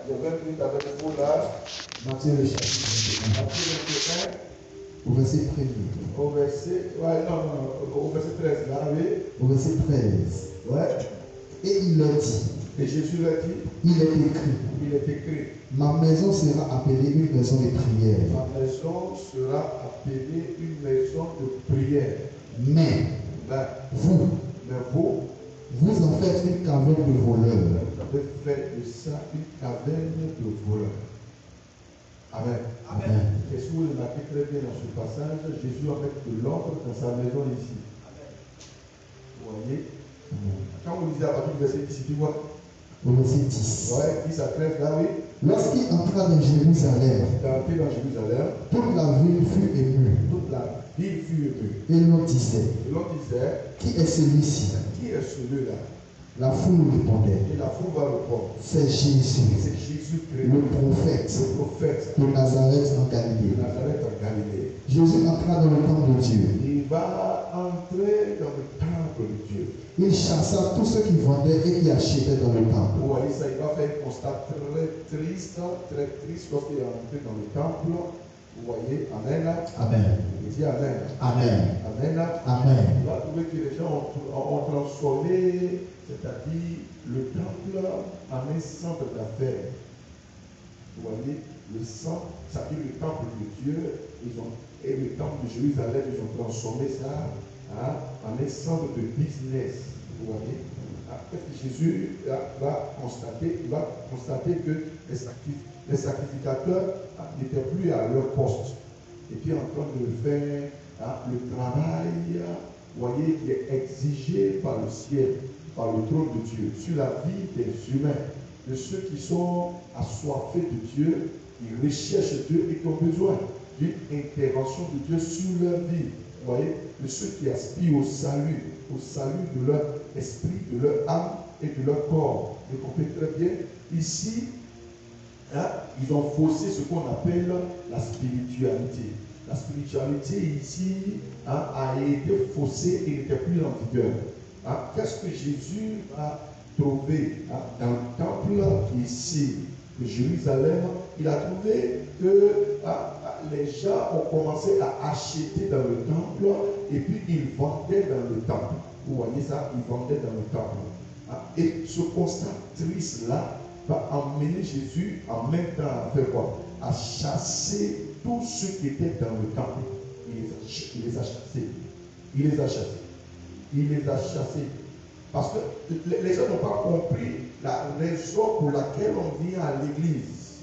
Je vais lire avec vous là. Matthieu le chapitre 1. Matthieu 1. Au verset 1er. Au verset, au verset 13 là, oui. Au verset 13. Ouais. Et il leur dit. Et Jésus leur dit. Il est écrit. Il est écrit. Ma maison sera appelée une maison de prière. Ma maison sera appelée une maison de prière. Mais vous en faites une caverne de voleurs. Vous faites de ça une caverne de voleurs. Amen. Amen. Est-ce que vous remarquez très bien dans ce passage, Jésus va mettre de l'ordre dans sa maison ici. Vous voyez? Quand vous lisez à partir du verset 10, tu vois? Au verset 10. Ouais, 10 à 13, là, oui. Lorsqu'il entra dans Jérusalem, toute la ville fut émue. Toute la ville fut émue. Et l'on disait, qui est celui-ci? Qui est celui-là? La foule répondait, et la foule va répondre, c'est Jésus, Jésus-Christ, le prophète de Nazareth en Galilée. Jésus entra dans le temple de Dieu. Il va entrer dans le temple de Dieu. Il chassa tous ceux qui vendaient et qui achetaient dans le temple. Vous voyez ça, il va faire un constat très triste lorsqu'il est entré dans le temple. Vous voyez, Amen. Amen. Il dit Amen. Amen. Amen. Amen. On va trouver que les gens ont transformé, c'est-à-dire le temple en un centre d'affaires. Vous voyez, le centre, ça dit le temple de Dieu, et le temple de Jérusalem, ils ont transformé ça en un centre de business. Vous voyez, qu'est-ce que Jésus va constater? Il va constater que les sacrificateurs n'étaient plus à leur poste. Et puis en train de faire le travail, vous voyez, qui est exigé par le ciel, par le trône de Dieu, sur la vie des humains, de ceux qui sont assoiffés de Dieu, qui recherchent Dieu et qui ont besoin d'une intervention de Dieu sur leur vie. Vous voyez, de ceux qui aspirent au salut de leur esprit, de leur âme et de leur corps. Vous comprenez très bien. Ici, ils ont faussé ce qu'on appelle la spiritualité. La spiritualité ici a été faussée et n'était plus en vigueur. Qu'est-ce que Jésus a trouvé dans le temple ici de Jérusalem? Il a trouvé que les gens ont commencé à acheter dans le temple et puis ils vendaient dans le temple. Vous voyez ça? Ils vendaient dans le temple. Et ce constat triste-là va emmener Jésus en même temps à faire quoi? À chasser tous ceux qui étaient dans le temple. Il les a chassés. Il les a chassés. Il les a chassés. Parce que les gens n'ont pas compris la raison pour laquelle on vient à l'église.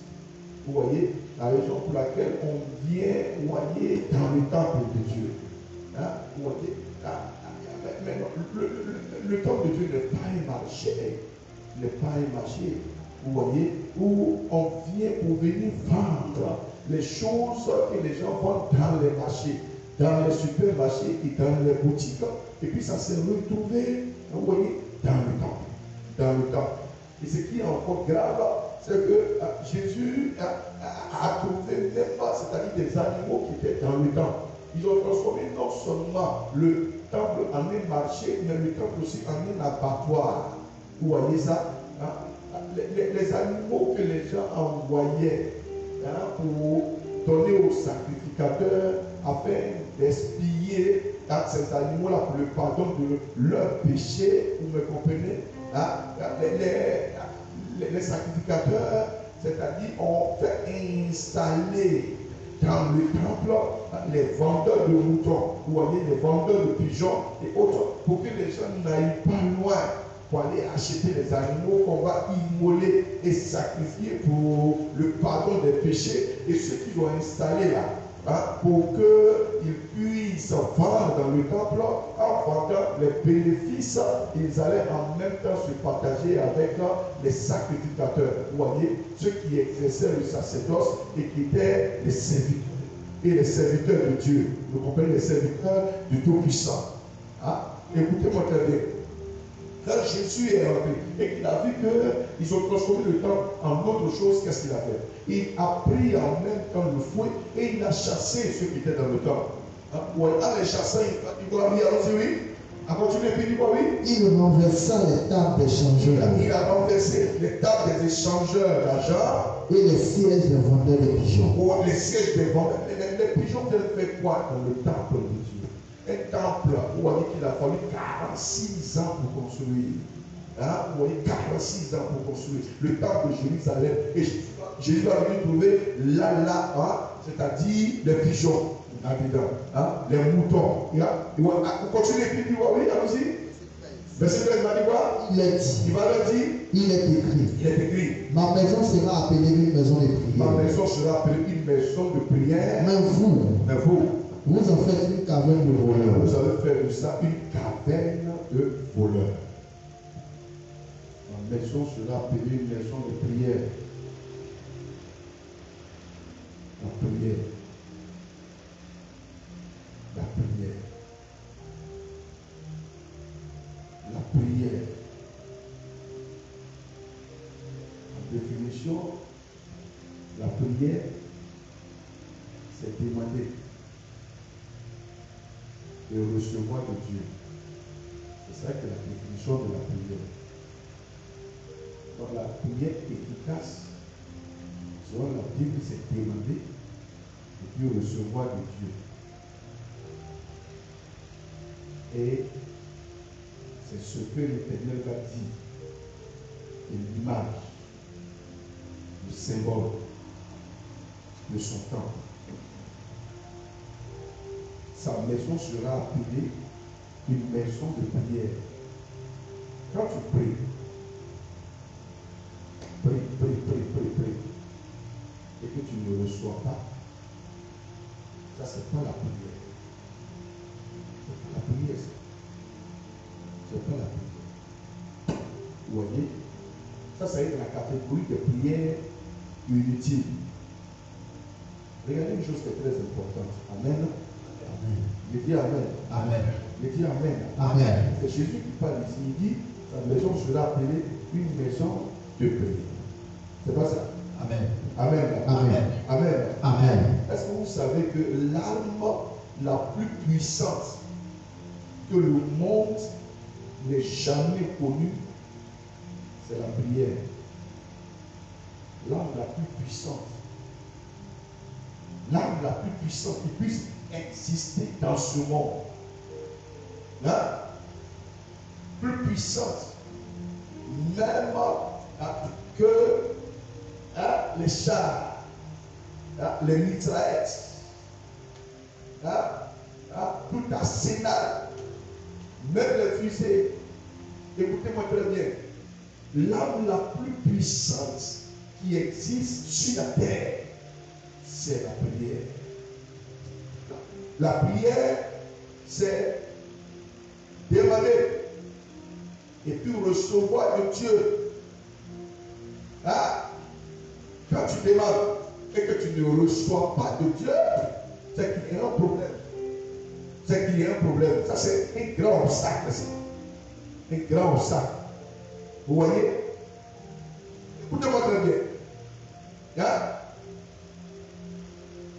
Vous voyez, la raison pour laquelle on vient, vous voyez, dans le temple de Dieu. Vous voyez, mais non, le temple de Dieu n'est pas un marché. N'est pas un marché. Vous voyez, où on vient pour venir vendre les choses que les gens vendent dans les marchés, dans les supermarchés et dans les boutiques. Et puis ça s'est retrouvé, vous voyez, dans le temple. Dans le temple. Et ce qui est encore grave, c'est que Jésus a trouvé même pas, c'est-à-dire des animaux qui étaient dans le temple. Ils ont transformé non seulement le temple en un marché, mais le temple aussi en un abattoir. Vous voyez ça? Les animaux que les gens envoyaient pour donner aux sacrificateurs afin d'expier ces animaux-là pour le pardon de leurs péchés, vous me comprenez? Les sacrificateurs, c'est-à-dire, ont fait installer dans le temple les vendeurs de moutons, vous voyez, les vendeurs de pigeons et autres, pour que les gens n'aillent pas loin pour aller acheter les animaux qu'on va immoler et sacrifier pour le pardon des péchés. Et ceux qui vont installer là, pour qu'ils puissent vendre dans le temple, en vendant les bénéfices, ils allaient en même temps se partager avec les sacrificateurs. Vous voyez, ceux qui exerçaient le sacerdoce et qui étaient les serviteurs. Et les serviteurs de Dieu. Vous comprenez, les serviteurs du Tout-Puissant. Écoutez-moi très bien. Quand Jésus est rentré et qu'il a vu qu'ils ont transformé le temple en autre chose, qu'est-ce qu'il a fait? Il a pris en même temps le fouet et il a chassé ceux qui étaient dans le temple. En les chassant, il va dire oui. A continué, puis il dit quoi, oui? Il renversa les tables des changeurs Il a renversé les tables des échangeurs d'argent et les sièges des vendeurs de pigeons. ou les sièges des vendeurs. Les pigeons viennent faire quoi dans le temple de Dieu? Un temple où on dit qu'il a fallu 46 ans pour construire. Hein? Vous voyez, 46 ans pour construire le temple de Jérusalem. Et Jésus va venir trouver là, hein? C'est-à-dire les pigeons là-dedans, hein? Les moutons. Hein? Vous continuez, puis il dit, oui, allons-y. Verset 13, il va dire quoi? Il est dit. Il va leur dire. Il est écrit. Il est écrit. Ma maison sera appelée une maison de Ma prière. maison sera appelée une maison de prière. Mais vous en faites une caverne de voleurs. Vous allez faire de ça une caverne de voleurs. Ma maison sera appelée une maison de prière. La prière. La prière. La prière. En définition, la prière, c'est demander et recevoir de Dieu. C'est ça que la définition de la prière. Donc la prière efficace, selon la Bible, c'est demander et puis recevoir de Dieu. Et c'est ce que l'Éternel va dire. Et l'image, le symbole de son temple. Sa maison sera appelée une maison de prière. Quand tu pries, prie, et que tu ne reçois pas, ça c'est pas la prière. C'est pas la prière, ça. C'est pas la prière. Vous voyez? Ça c'est la catégorie de prière inutile. Regardez une chose qui est très importante. Amen. Amen. Je dis Amen. Amen. Je dis Amen. Amen. C'est Jésus qui parle ici. Il dit, la maison sera appelée une maison de prière. C'est pas ça? Amen. Amen. Amen. Amen. Amen. Est-ce que vous savez que l'arme la plus puissante que le monde n'ait jamais connue, c'est la prière. L'arme la plus puissante. L'arme la plus puissante qui puisse exister dans ce monde. Hein? Plus puissante. Même que les chars, les mitraillettes, tout arsenal, même les fusées. Écoutez-moi très bien. L'arme la plus puissante qui existe sur la terre, c'est la prière. La prière, c'est demander et puis recevoir de Dieu. Quand tu demandes et que tu ne reçois pas de Dieu, c'est qu'il y a un problème. C'est qu'il y a un problème. Ça, c'est un grand obstacle. Un grand obstacle. Vous voyez? Écoutez-moi très bien.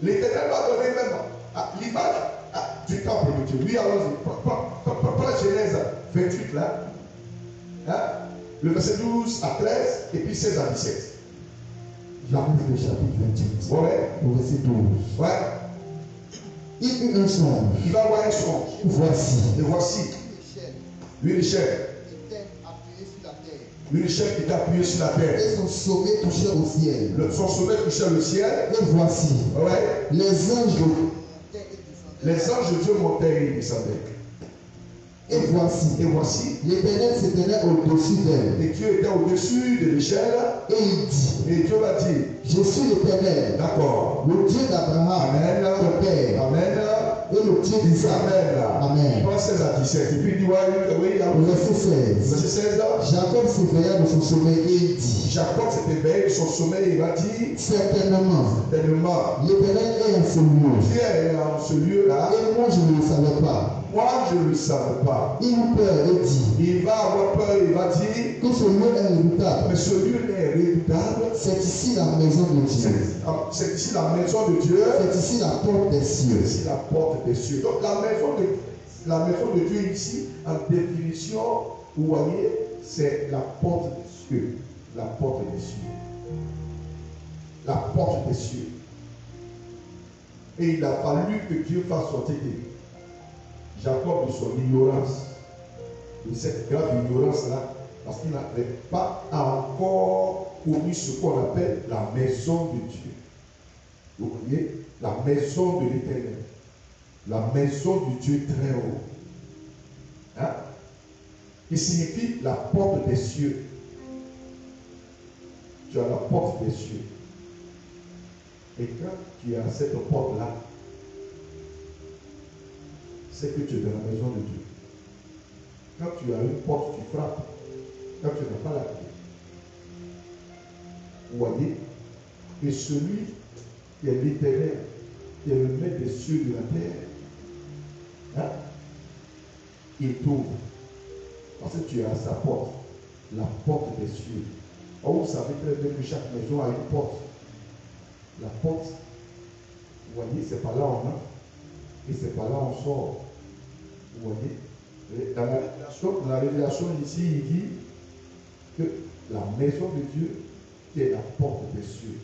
L'Éternel va donner même l'image du temple de Dieu. Oui, allons-y. Prends Genèse 28 là. Le verset 12 à 13 et puis 16 à 17. J'arrive le chapitre 28. Ouais. Au verset 12. Ouais. Il eut un songe. Il va avoir un songe. Voici. Et voici. Une échelle. Une échelle qui est appuyée sur la terre. Et son sommet touchait au ciel. Son sommet touchait le ciel. Et voici. Ouais. Les anges de Dieu montaient et descendaient. Et voici, l'Éternel se tenait au-dessus d'elle. Et Dieu était au-dessus de l'échelle. Et il dit, et Dieu va dire, je suis l'Éternel, d'accord, le Dieu d'Abraham, ton père, Amen, et le Dieu d'Isaac. Amen. Amen. 16 à 17. Et puis il dit, oui, verset 16. Verset 16. Jacob s'éveilla de son sommeil et il dit, Jacob s'est éveillé de son sommeil et il va dire, certainement, l'Éternel est en ce lieu. Dieu est en ce lieu-là. Et moi je ne le savais pas. Moi, je ne le savais pas. Il eut peur et dit, il va avoir peur, il va dire, que ce lieu est redoutable. Mais ce lieu est redoutable. C'est ici la maison de Dieu. C'est ici la maison de Dieu. C'est ici la porte des cieux. C'est ici la porte des cieux. Donc la maison de La maison de Dieu ici, en définition, vous voyez, c'est la porte des cieux. La porte des cieux. La porte des cieux. Et il a fallu que Dieu fasse sortir Jacob de son ignorance, de cette grave ignorance-là, parce qu'il n'avait pas encore connu ce qu'on appelle la maison de Dieu. Vous voyez, la maison de l'Éternel, la maison du Dieu très haut. Hein? Qui signifie la porte des cieux. Tu as la porte des cieux. Et quand tu as cette porte-là, c'est que tu es dans la maison de Dieu. Quand tu as une porte, tu frappes. Quand tu n'as pas la clé. Vous voyez? Et celui qui est l'Éternel, qui est le maître des cieux et de la terre, hein? Il t'ouvre. Parce que tu as sa porte, la porte des cieux. Or, vous savez très bien que chaque maison a une porte. La porte, vous voyez, c'est par là on entre et c'est par là on sort. Vous voyez, dans la révélation ici, il dit que la maison de Dieu, qui est la porte des cieux.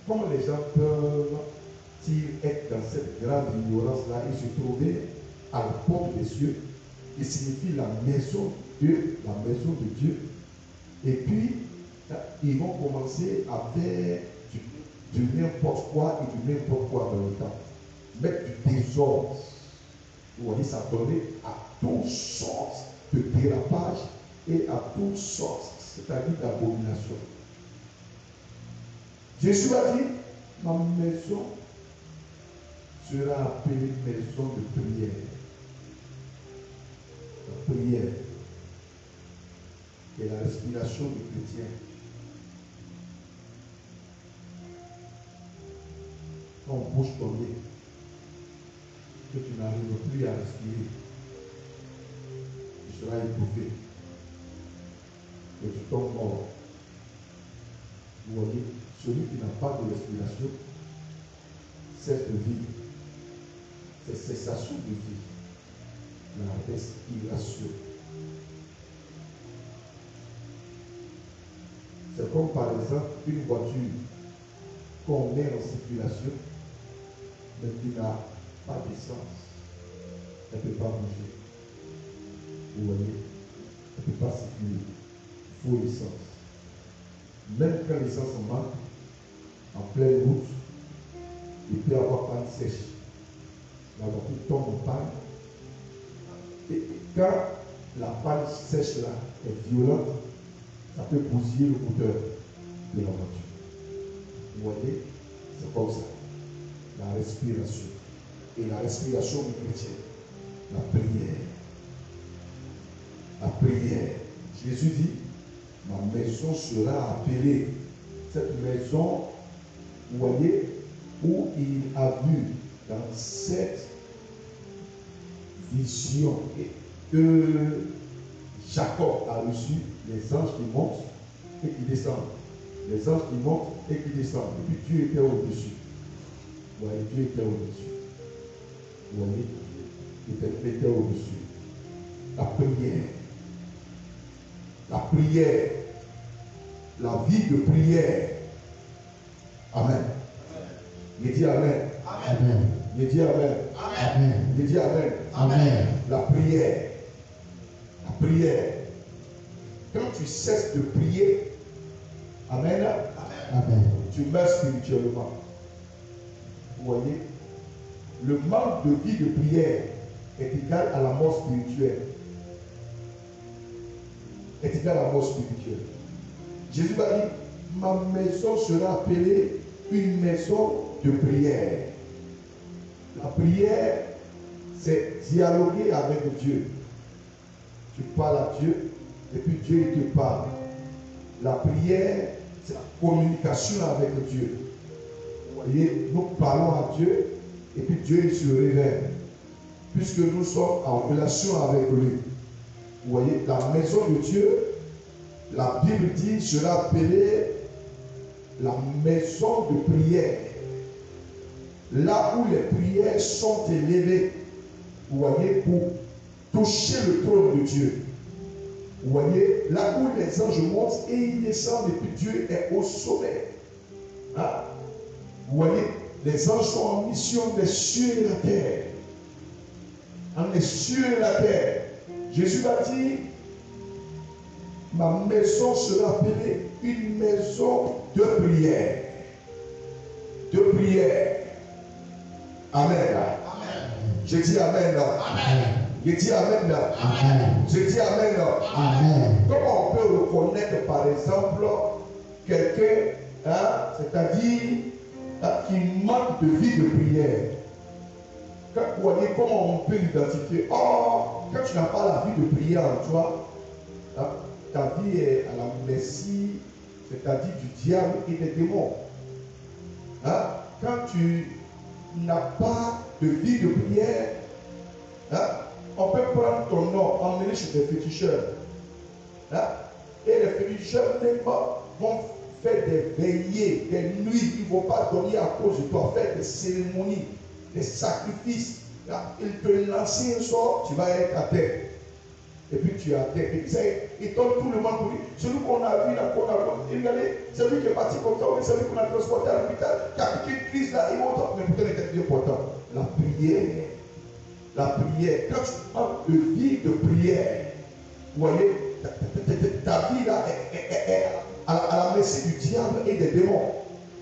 Comment les gens peuvent-ils être dans cette grave ignorance-là et se trouver à la porte des cieux, qui signifie la maison de Dieu, la maison de Dieu. Et puis, ils vont commencer à faire du n'importe quoi et du n'importe quoi dans le temps. Mettre du désordre. Vous voyez, ça donnait à toutes sortes de dérapages et à toutes sortes, c'est-à-dire d'abomination. Jésus a dit, ma maison sera appelée maison de prière. La prière est la respiration du chrétien. Quand on bouge ton nez, que tu n'arrives plus à respirer, tu seras étouffé, que tu tombes mort. Vous voyez, celui qui n'a pas de respiration cesse de vivre. C'est cessation de vie. La respiration. C'est comme par exemple une voiture qu'on met en circulation, mais qui n'a pas d'essence. Elle ne peut pas bouger. Vous voyez, elle ne peut pas circuler. Il faut l'essence. Même quand l'essence manque, en pleine route, il peut y avoir panne sèche. La voiture tombe en panne. Et quand la panne sèche là est violente, ça peut bousiller le moteur de la voiture. Vous voyez, c'est comme ça. La respiration. Et la respiration du chrétien. La prière. La prière. Jésus dit, ma maison sera appelée. Cette maison, vous voyez, où il a vu dans cette vision que Jacob a reçu les anges qui montent et qui descendent. Les anges qui montent et qui descendent. Et puis Dieu était au-dessus. Vous voyez, Dieu était au-dessus. Vous voyez, il était au-dessus. La prière. La prière. La vie de prière. Amen. Il dit Amen. Amen. Il dit Amen. Amen. Il dit Amen. Amen. La prière. La prière. Quand tu cesses de prier, Amen. Amen. Tu meurs spirituellement. Vous voyez, le manque de vie de prière est égal à la mort spirituelle. Est égal à la mort spirituelle. Jésus a dit, ma maison sera appelée une maison de prière. La prière, c'est dialoguer avec Dieu. Tu parles à Dieu et puis Dieu il te parle. La prière, c'est la communication avec Dieu. Vous voyez, nous parlons à Dieu et puis Dieu il se révèle. Puisque nous sommes en relation avec lui. Vous voyez, la maison de Dieu, la Bible dit, sera appelée la maison de prière. Là où les prières sont élevées, vous voyez, pour toucher le trône de Dieu. Vous voyez, là où les anges montent et ils descendent, et puis Dieu est au sommet. Hein? Vous voyez, les anges sont en mission des cieux et la terre. En les cieux et la terre. Jésus a dit, ma maison sera appelée une maison de prière. De prière. Amen. Amen. Je dis Amen. Amen. Je dis Amen. Amen. Je dis Amen. Amen. Comment on peut reconnaître par exemple quelqu'un, hein, c'est-à-dire qui manque de vie de prière? Vous voyez comment on peut l'identifier? Oh, quand tu n'as pas la vie de prière en toi, hein, ta vie est à la merci, c'est-à-dire du diable et des démons. Hein? Quand tu n'as pas de vie de prière, hein, on peut prendre ton nom, emmener chez des féticheurs. Hein? Et les féticheurs même vont faire des veillées, des nuits, ils ne vont pas dormir à cause de toi, faire des cérémonies, des sacrifices. Hein? Ils te lancent un sort, tu vas être à terre. Et puis tu es à terre. Et puis ils tombent tout le monde pour lui. Celui qu'on a vu là, qu'on a vu, regardez, celui qui est parti comme ça, celui qu'on a transporté à l'hôpital, qui a piqué une crise là, et autres. Mais pourquoi il est important? La prière. La prière. Quand tu parles de vie de prière, vous voyez, ta vie là est à la merci du diable et des démons.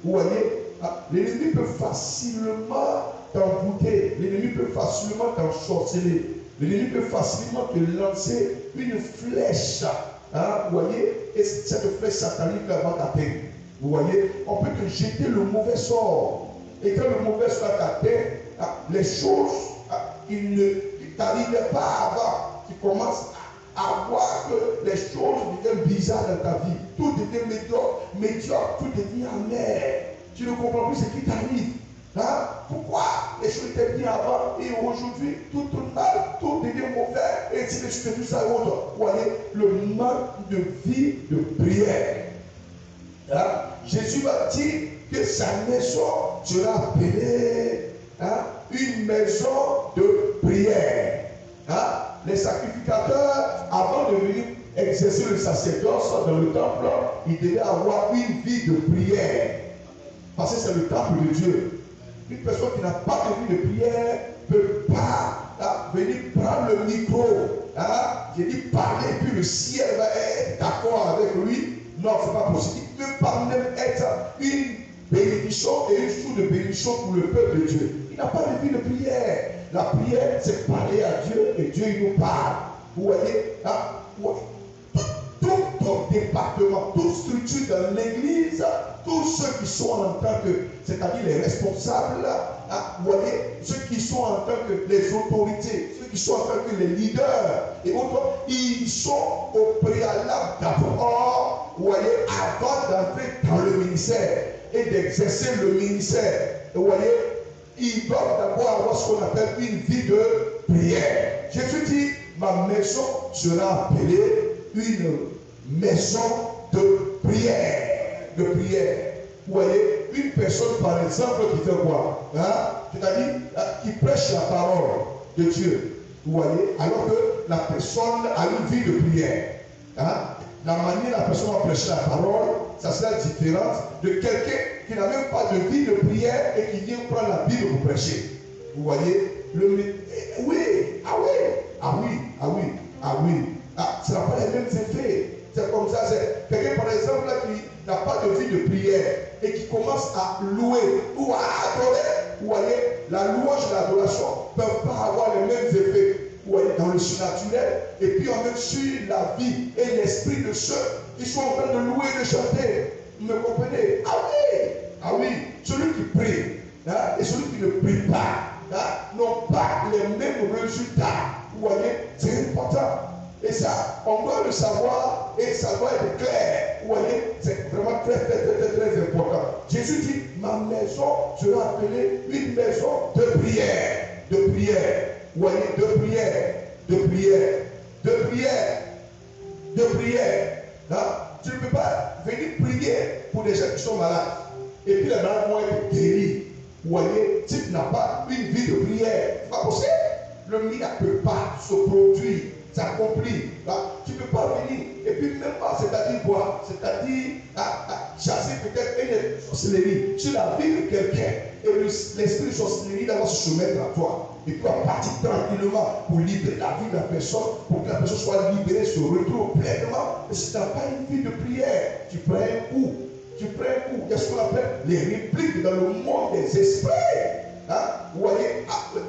Vous voyez, l'ennemi peut facilement t'envoûter, l'ennemi peut facilement t'ensorceler. L'ennemi peut facilement te lancer une flèche. Hein, vous voyez, et cette flèche satanique va t'atteindre. Vous voyez, on peut te jeter le mauvais sort. Et quand le mauvais sort t'atteint, les choses qui ne t'arrivaient pas avant, tu commences à voir que les choses deviennent bizarres dans ta vie. Tout devient médiocre, tout devient amer. Tu ne comprends plus ce qui t'arrive. Hein? Pourquoi les choses étaient bien avant et aujourd'hui tout tourne mal, tout devient mauvais et si je fais tout ça et autre. Vous voyez, le manque de vie de prière. Hein? Jésus va dire que sa maison sera appelée, hein, une maison de prière. Hein? Les sacrificateurs, avant de venir exercer le sacerdoce dans le temple, ils devaient avoir une vie de prière. Parce que c'est le temple de Dieu. Une personne qui n'a pas de vie de prière ne peut pas venir prendre le micro. Hein? J'ai dit parler, puis le ciel va être d'accord avec lui. Non, ce n'est pas possible. Il ne peut pas même être une bénédiction et une source de bénédiction pour le peuple de Dieu. Il n'a pas de vie de prière. La prière, c'est parler à Dieu et Dieu il nous parle. Vous voyez, hein? Tout ton département, toute structure dans l'église, tous ceux qui sont en tant que, c'est-à-dire les responsables, vous voyez, ceux qui sont en tant que les autorités, ceux qui sont en tant que les leaders et autres, ils sont au préalable d'abord, vous voyez, avant d'entrer dans le ministère et d'exercer le ministère. Vous voyez, ils doivent d'abord avoir ce qu'on appelle une vie de prière. Jésus dit, ma maison sera appelée une maison de prière. De prière. Vous voyez, une personne par exemple qui fait quoi? Hein? C'est-à-dire qui prêche la parole de Dieu. Vous voyez, alors que la personne a une vie de prière. Hein? La manière dont la personne va prêcher la parole, ça sera différent de quelqu'un qui n'a même pas de vie de prière et qui vient prendre la Bible pour prêcher. Vous voyez, oui, ah oui, ah oui, ah oui, ah oui. Ça n'a pas les mêmes effets. C'est comme ça. C'est quelqu'un, par exemple, là, qui n'a pas de vie de prière et qui commence à louer ou à adorer. Vous voyez, la louange et l'adoration ne peuvent pas avoir les mêmes effets. Vous voyez, dans le surnaturel. Et puis, on met sur la vie et l'esprit de ceux qui sont en train de louer et de chanter. Vous me comprenez? Ah oui, celui qui prie, hein, et celui qui ne prie pas, hein, n'ont pas les mêmes résultats. Vous voyez, c'est important. Et ça, on doit le savoir et ça doit être clair. Vous voyez, c'est vraiment très important. Jésus dit, ma maison sera appelée une maison de prière. De prière. Vous voyez, de prière. De prière. De prière. De prière. Hein? Tu ne peux pas venir prier pour des gens qui sont malades. Et puis les malades vont être guéris. Vous voyez, si tu n'as pas une vie de prière, c'est pas possible. le miracle ne peut pas se produire, s'accomplir. Tu ne peux pas venir. Et puis même pas, c'est-à-dire quoi? C'est-à-dire chasser peut-être une sorcellerie sur la vie de quelqu'un. Et l'esprit de sorcellerie d'abord se soumettre à toi. Et puis à partir tranquillement pour libérer la vie de la personne, pour que la personne soit libérée, se retrouve pleinement. Et si tu n'as pas une vie de prière, tu prends un coup. Tu prends un coup. Il y a ce qu'on appelle les répliques dans le monde des esprits. Vous voyez,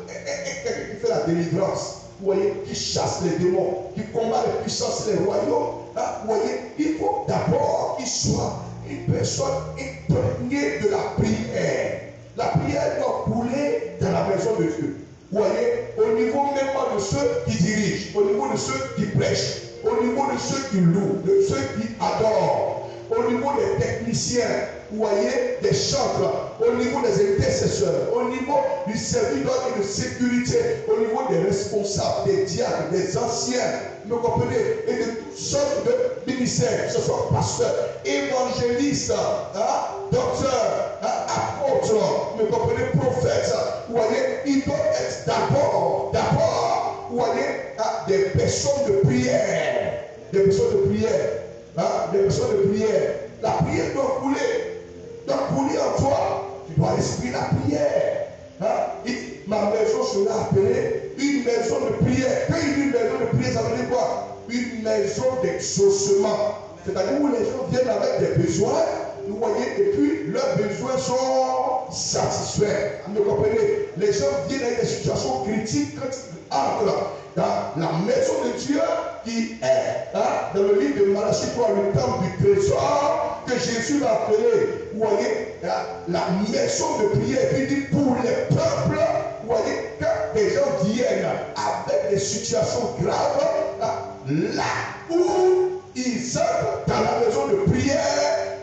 quelqu'un qui fait la délivrance. Vous voyez, qui chasse les démons, qui combat les puissances et les royaumes. Vous voyez, il faut d'abord qu'il soit une personne imprégnée de la prière. La prière doit couler dans la maison de Dieu. Vous voyez, au niveau même de ceux qui dirigent, au niveau de ceux qui prêchent, au niveau de ceux qui louent, de ceux qui adorent, au niveau des techniciens, vous voyez, des chantres, au niveau des intercesseurs, au niveau du service d'ordre et de sécurité, au niveau des responsables, des diacres, des anciens, vous comprenez, et de toutes sortes de ministères, que ce soit pasteurs, évangélistes, docteurs, apôtres, vous comprenez, prophètes, vous voyez, ils doivent être d'abord, vous voyez, des personnes de prière, des personnes de prière, des personnes de prière. La prière doit couler en toi. Tu dois exprimer la prière. Ma maison sera appelée une maison de prière. Quand il dit une maison de prière, ça veut dire quoi? Une maison d'exaucement. C'est-à-dire où les gens viennent avec des besoins, vous voyez, et puis leurs besoins sont satisfaits. Vous comprenez? Les gens viennent avec des situations critiques quand ils entrent dans la maison de Dieu qui est dans le livre de Malachie 3, le temple du trésor que Jésus va appeler, vous voyez, la maison de prière. Et puis il dit pour les peuples, vous voyez, quand des gens viennent avec des situations graves, là où ils entrent dans la maison de prière,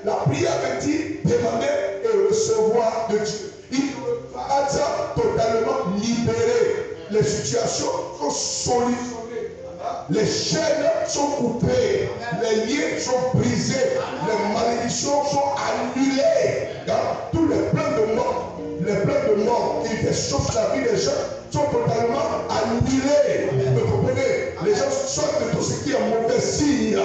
la prière veut dire demander et recevoir de Dieu. Ils ne peuvent pas être totalement libérés. Les situations sont solutionnées. Les chaînes sont coupées. Les liens sont brisés. Les malédictions sont annulées. Tous les plans de mort qui déchauffent la vie des gens sont totalement annulés. Vous comprenez? Les gens sortent de tout ce qui est mauvais signe.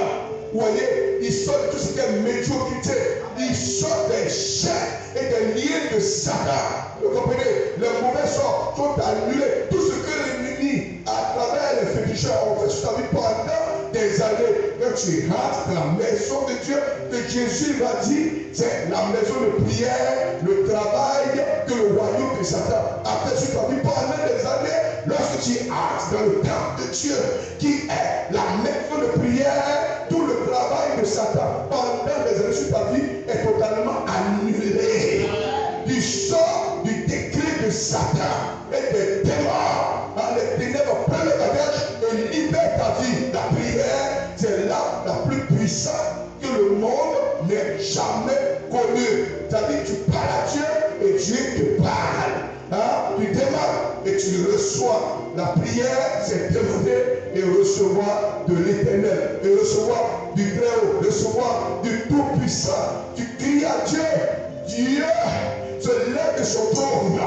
Vous voyez, ils sortent de tout ce qui est médiocrité. Ils sortent des chaînes et des liens de Satan. Vous comprenez? Les mauvais sorts sont annulés. Tout ce que l'ennemi, à travers les féticheurs, ont fait sur ta vie pendant des années. Quand tu rentres dans la maison de Dieu, que Jésus va dire, c'est la maison de prière, le travail que le royaume de Satan a fait sur ta vie pendant des années. Lorsque tu entres dans le temple de Dieu, qui est la maison de prière, tout le travail de Satan pendant des années sur ta vie est totalement annulé. Du sort du décret de Satan et des démons, les ténèbres prennent le bagage et libèrent ta vie. La prière, c'est l'arme la plus puissante que le monde n'ait jamais connue. C'est-à-dire que tu parles à Dieu et Dieu te parle. Tu demandes et tu reçois. La prière, c'est demander et recevoir de l'éternel, et recevoir du Très-Haut, recevoir du Tout-Puissant. Tu cries à Dieu, Dieu se lève de son trône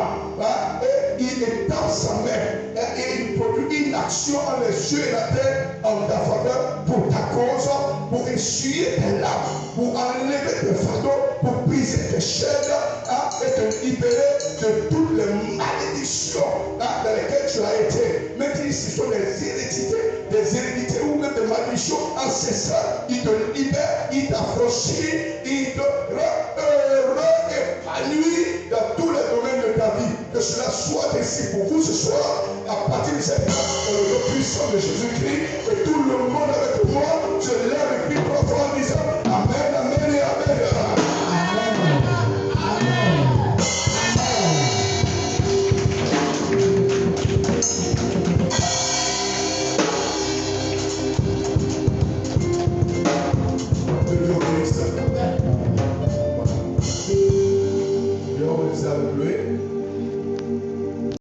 et il étend sa main et il produit une action en les cieux et la terre en ta faveur pour ta cause, pour essuyer tes larmes, pour enlever tes fardeaux, pour briser tes chaînes et te libérer de toutes les malédictions dans lesquelles tu as été. Même si ce sont des hérédités ou même des malédictions ancestrales, il te libère, il t'affranchit, il te rend heureux et épanoui dans tous les domaines de ta vie. Que cela soit ainsi pour vous ce soir, à partir de cette heure, dans le nom puissant de Jésus-Christ, et tout le monde avec moi se lève et crie profond en disant Amen, Amen et Amen.